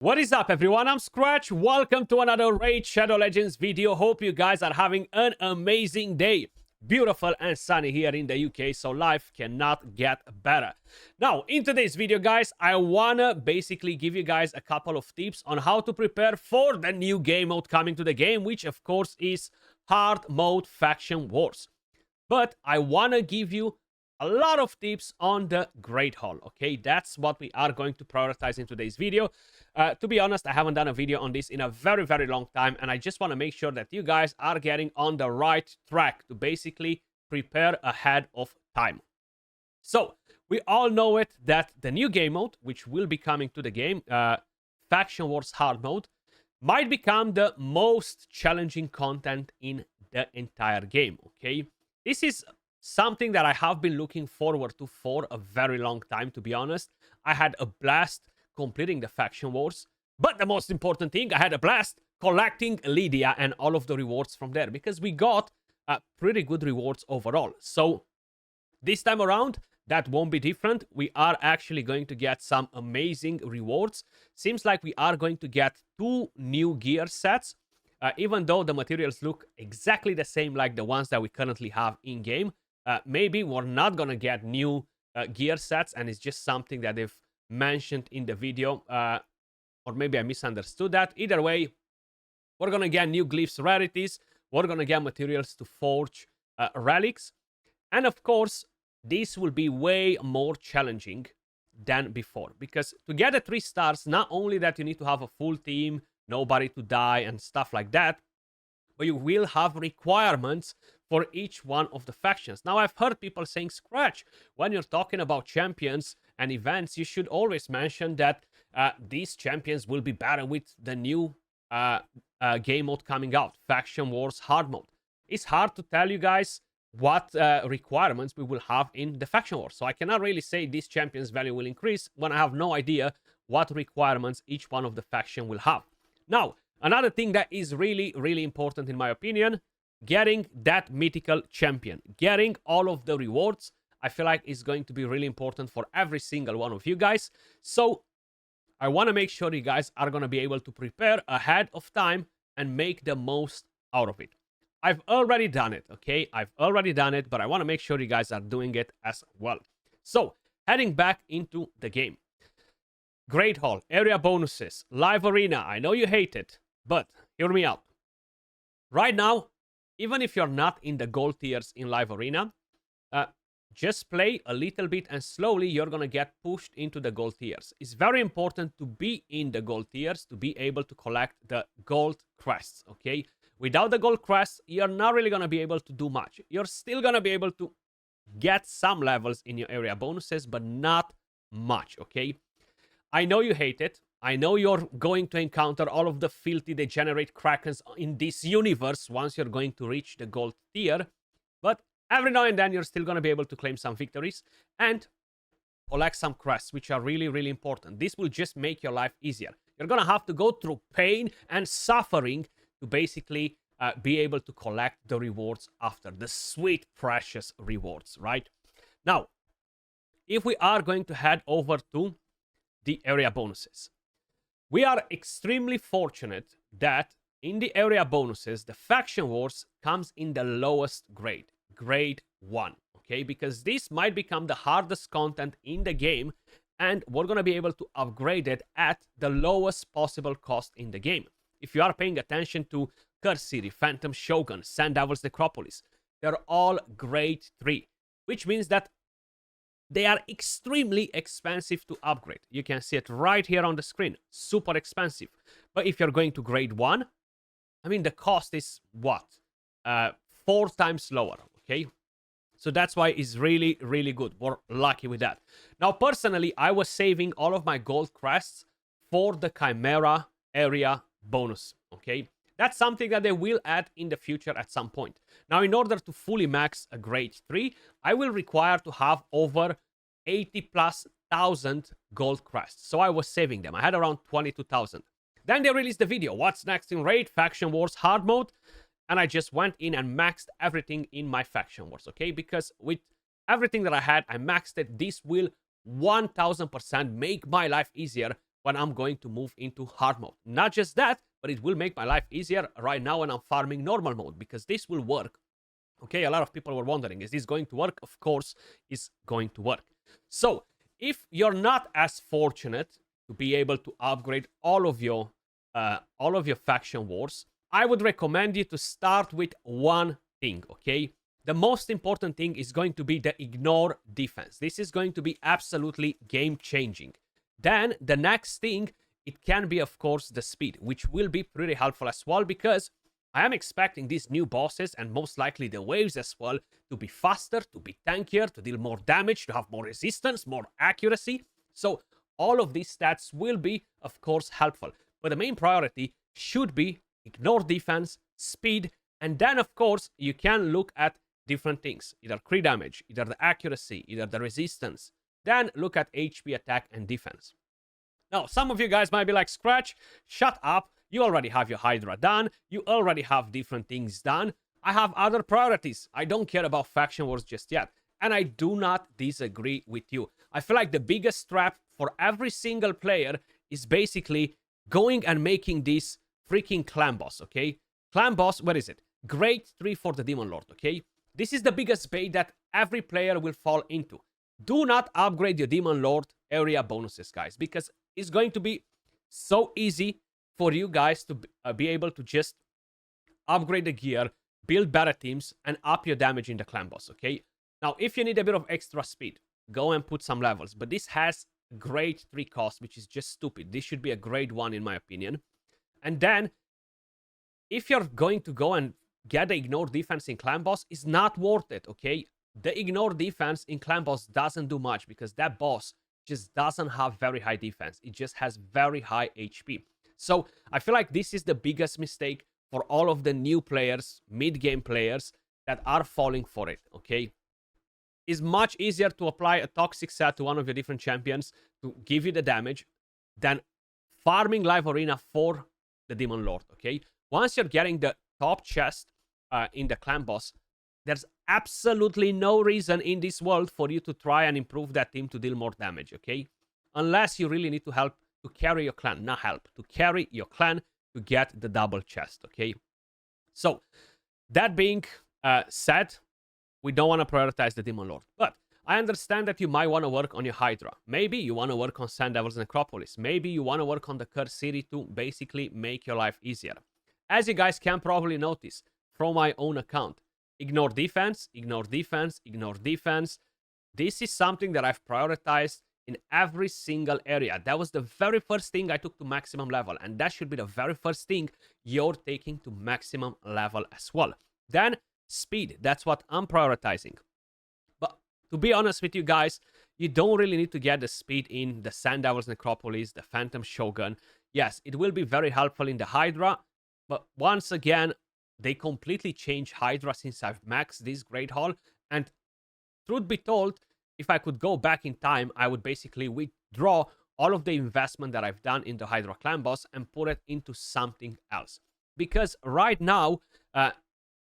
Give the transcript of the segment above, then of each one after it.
What is up, everyone? I'm Skratch. Welcome to another Raid Shadow Legends video. Hope you guys are having an amazing day. Beautiful and sunny here in the UK, so life cannot get better. Now, in today's video, guys, I wanna basically give you guys a couple of tips on how to prepare for the new game mode coming to the game, which of course is Hard Mode Faction Wars. But I wanna give you a lot of tips on the Great Hall, okay? That's what we are going to prioritize in today's video. To be honest, I haven't done a video on this in a very, very long time, and I just want to make sure that you guys are getting on the right track to basically prepare ahead of time. So, we all know it that the new game mode, which will be coming to the game, Faction Wars Hard Mode, might become the most challenging content in the entire game, okay? This is something that I have been looking forward to for a very long time, to be honest. I had a blast completing the Faction Wars, but the most important thing, I had a blast collecting Lydia and all of the rewards from there, because we got pretty good rewards overall. So this time around, that won't be different. We are actually going to get some amazing rewards. Seems like we are going to get 2 new gear sets, even though the materials look exactly the same like the ones that we currently have in-game. Maybe we're not gonna get new gear sets, and it's just something that they've mentioned in the video, or maybe I misunderstood that. Either way, we're gonna get new glyphs rarities, we're gonna get materials to forge relics, and of course this will be way more challenging than before, because to get the 3 stars, not only that you need to have a full team, nobody to die and stuff like that, but you will have requirements for each one of the factions. Now, I've heard people saying, Skratch, when you're talking about champions and events, you should always mention that these champions will be better with the new game mode coming out, Faction Wars Hard Mode. It's hard to tell you guys what requirements we will have in the Faction Wars. So I cannot really say this champion's value will increase when I have no idea what requirements each one of the faction will have. Now, another thing that is really, really important in my opinion, getting that mythical champion, getting all of the rewards, I feel like is going to be really important for every single one of you guys. So I want to make sure you guys are going to be able to prepare ahead of time and make the most out of it. I've already done it, okay? I've already done it, but I want to make sure you guys are doing it as well. So, heading back into the game. Great Hall, area bonuses, live arena. I know you hate it, but hear me out. Right now, even if you're not in the gold tiers in live arena, just play a little bit and slowly you're gonna get pushed into the gold tiers. It's very important to be in the gold tiers to be able to collect the gold crests, okay? Without the gold crests, you're not really gonna be able to do much. You're still gonna be able to get some levels in your area bonuses, but not much, okay? I know you hate it. I know you're going to encounter all of the filthy degenerate krakens in this universe once you're going to reach the gold tier, but every now and then you're still going to be able to claim some victories and collect some crests, which are really, really important. This will just make your life easier. You're going to have to go through pain and suffering to basically be able to collect the rewards after, the sweet, precious rewards, right? Now, if we are going to head over to the area bonuses, we are extremely fortunate that in the area bonuses, the Faction Wars comes in the lowest grade, grade 1, okay? Because this might become the hardest content in the game, and we're going to be able to upgrade it at the lowest possible cost in the game. If you are paying attention to Curse City, Phantom Shogun, Sand Devil's Necropolis, they're all grade 3, which means that they are extremely expensive to upgrade. You can see it right here on the screen. Super expensive. But if you're going to grade 1, I mean, the cost is what? 4 times lower, okay? So that's why it's really, really good. We're lucky with that. Now, personally, I was saving all of my gold crests for the Chimera area bonus, okay? That's something that they will add in the future at some point. Now, in order to fully max a grade 3, I will require to have over 80,000+ gold crests. So I was saving them. I had around 22,000. Then they released the video, what's next in Raid, Faction Wars Hard Mode. And I just went in and maxed everything in my Faction Wars, okay? Because with everything that I had, I maxed it. This will 1000% make my life easier when I'm going to move into hard mode. Not just that, but it will make my life easier right now when I'm farming normal mode, because this will work. Okay, a lot of people were wondering, is this going to work? Of course, it's going to work. So, if you're not as fortunate to be able to upgrade all of your faction wars, I would recommend you to start with one thing, okay? The most important thing is going to be the ignore defense. This is going to be absolutely game-changing. Then, the next thing, it can be, of course, the speed, which will be pretty helpful as well, because I am expecting these new bosses, and most likely the waves as well, to be faster, to be tankier, to deal more damage, to have more resistance, more accuracy. So all of these stats will be, of course, helpful. But the main priority should be ignore defense, speed, and then, of course, you can look at different things. Either crit damage, either the accuracy, either the resistance. Then look at HP, attack, and defense. Now, some of you guys might be like, Skratch, shut up. You already have your Hydra done. You already have different things done. I have other priorities. I don't care about faction wars just yet. And I do not disagree with you. I feel like the biggest trap for every single player is basically going and making this freaking clan boss, okay? Clan boss, where is it? Grade 3 for the Demon Lord, okay? This is the biggest bait that every player will fall into. Do not upgrade your Demon Lord area bonuses, guys, because it's going to be so easy for you guys to be able to just upgrade the gear, build better teams, and up your damage in the clan boss, okay? Now, if you need a bit of extra speed, go and put some levels. But this has grade 3 cost, which is just stupid. This should be a grade 1, in my opinion. And then, if you're going to go and get the ignore defense in clan boss, it's not worth it, okay? The ignore defense in clan boss doesn't do much, because that boss just doesn't have very high defense. It just has very high HP. So I feel like this is the biggest mistake for all of the new players, mid-game players, that are falling for it, okay? It's much easier to apply a toxic set to one of your different champions to give you the damage than farming live arena for the Demon Lord, okay? Once you're getting the top chest in the clan boss, there's absolutely no reason in this world for you to try and improve that team to deal more damage, okay? Unless you really need to help to carry your clan, not help, to carry your clan to get the double chest, okay? So, that being said, we don't want to prioritize the Demon Lord. But I understand that you might want to work on your Hydra. Maybe you want to work on Sand Devil's Necropolis. Maybe you want to work on the Curse City to basically make your life easier. As you guys can probably notice from my own account, ignore defense, ignore defense, ignore defense. This is something that I've prioritized in every single area. That was the very first thing I took to maximum level, and that should be the very first thing you're taking to maximum level as well. Then speed, that's what I'm prioritizing. But to be honest with you guys, you don't really need to get the speed in the Sand Devil's Necropolis, the Phantom Shogun. Yes, it will be very helpful in the Hydra, but once again, they completely changed Hydra since I've maxed this Great Hall, and truth be told, if I could go back in time, I would basically withdraw all of the investment that I've done in the Hydra clan boss and put it into something else. Because right now,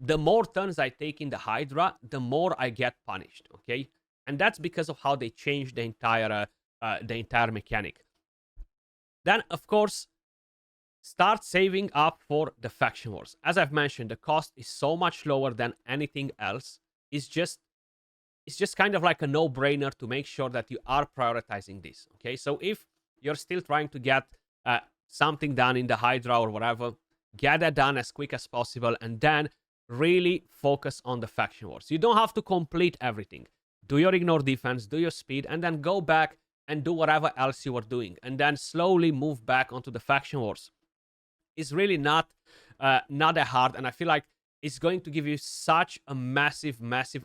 the more turns I take in the Hydra, the more I get punished, okay? And that's because of how they changed the entire mechanic. Then, of course, start saving up for the faction wars. As I've mentioned, the cost is so much lower than anything else. It's just kind of like a no-brainer to make sure that you are prioritizing this, okay? So if you're still trying to get something done in the Hydra or whatever, get that done as quick as possible, and then really focus on the faction wars. You don't have to complete everything. Do your ignore defense, do your speed, and then go back and do whatever else you were doing, and then slowly move back onto the faction wars. It's really not that hard, and I feel like it's going to give you such a massive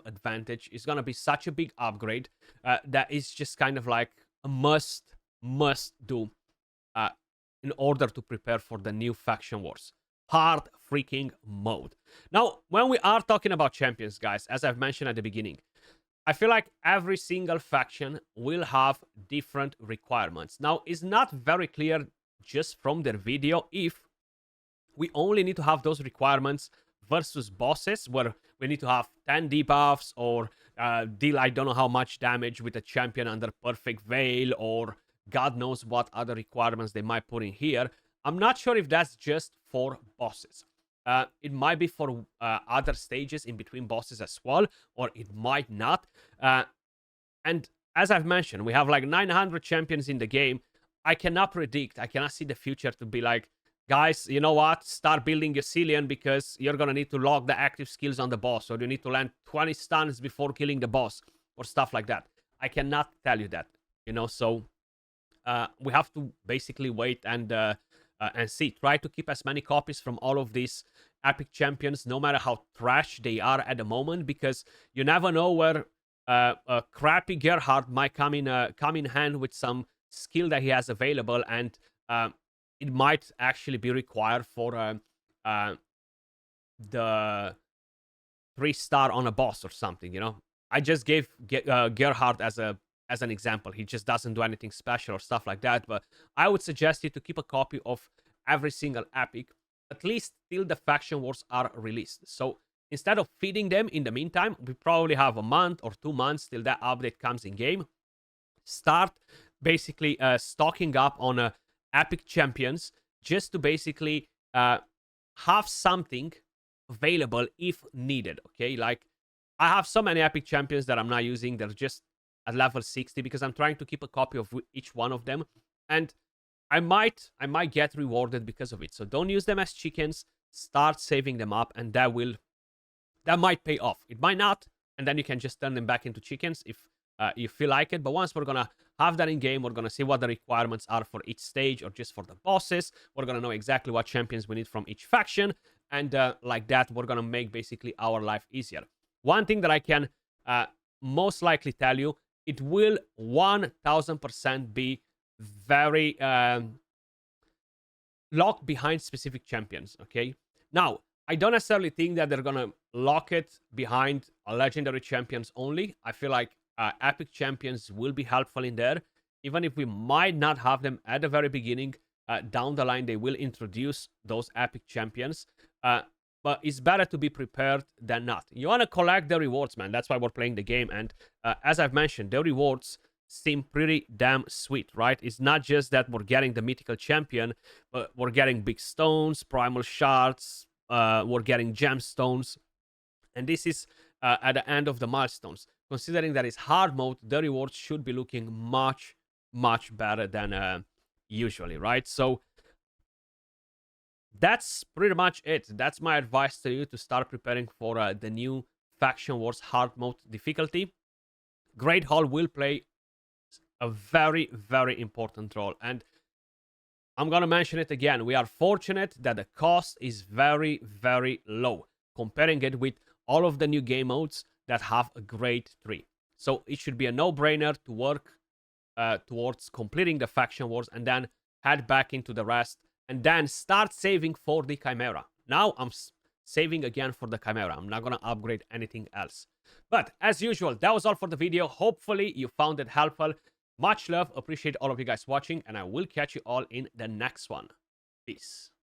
advantage. It's going to be such a big upgrade that is just kind of like a must do in order to prepare for the new faction wars. Hard freaking mode. Now, when we are talking about champions, guys, as I've mentioned at the beginning, I feel like every single faction will have different requirements. Now, it's not very clear just from their video if we only need to have those requirements versus bosses, where we need to have 10 debuffs or deal I don't know how much damage with a champion under Perfect Veil, or God knows what other requirements they might put in here. I'm not sure if that's just for bosses. It might be for other stages in between bosses as well, or it might not. And as I've mentioned, we have like 900 champions in the game. I cannot predict, I cannot see the future to be like, guys, you know what? Start building your Cillian because you're going to need to lock the active skills on the boss, or you need to land 20 stuns before killing the boss, or stuff like that. I cannot tell you that, you know, so we have to basically wait and see. Try to keep as many copies from all of these epic champions, no matter how trash they are at the moment, because you never know where a crappy Gerhard might come in hand with some skill that he has available, and it might actually be required for the 3-star on a boss or something, you know. I just gave Gerhard as an example. He just doesn't do anything special or stuff like that, but I would suggest you to keep a copy of every single epic, at least till the faction wars are released. So instead of feeding them in the meantime, we probably have a month or 2 months till that update comes in game. Start basically stocking up on epic champions, just to basically have something available if needed, okay? Like, I have so many epic champions that I'm not using. They're just at level 60 because I'm trying to keep a copy of each one of them, and I might get rewarded because of it. So don't use them as chickens. Start saving them up, and that might pay off. It might not, and then you can just turn them back into chickens if you feel like it. But once we're gonna have that in game, we're gonna see what the requirements are for each stage or just for the bosses. We're gonna know exactly what champions we need from each faction, and like that, we're gonna make basically our life easier. One thing that I can most likely tell you, it will 1000% be very locked behind specific champions, okay? Now, I don't necessarily think that they're gonna lock it behind legendary champions only. I feel like epic champions will be helpful in there, even if we might not have them at the very beginning. Down the line, they will introduce those epic champions. But it's better to be prepared than not. You want to collect the rewards, man. That's why we're playing the game. And as I've mentioned, the rewards seem pretty damn sweet, right? It's not just that we're getting the mythical champion, but we're getting big stones, primal shards, we're getting gemstones. And this is at the end of the milestones. Considering that it's hard mode, the rewards should be looking much, much better than usually, right? So that's pretty much it. That's my advice to you to start preparing for the new Faction Wars hard mode difficulty. Great Hall will play a very, very important role. And I'm going to mention it again. We are fortunate that the cost is very, very low, comparing it with all of the new game modes that have a grade 3. So it should be a no-brainer to work towards completing the Faction Wars and then head back into the rest. And then start saving for the Chimera. Now I'm saving again for the Chimera. I'm not going to upgrade anything else. But as usual, that was all for the video. Hopefully you found it helpful. Much love. Appreciate all of you guys watching. And I will catch you all in the next one. Peace.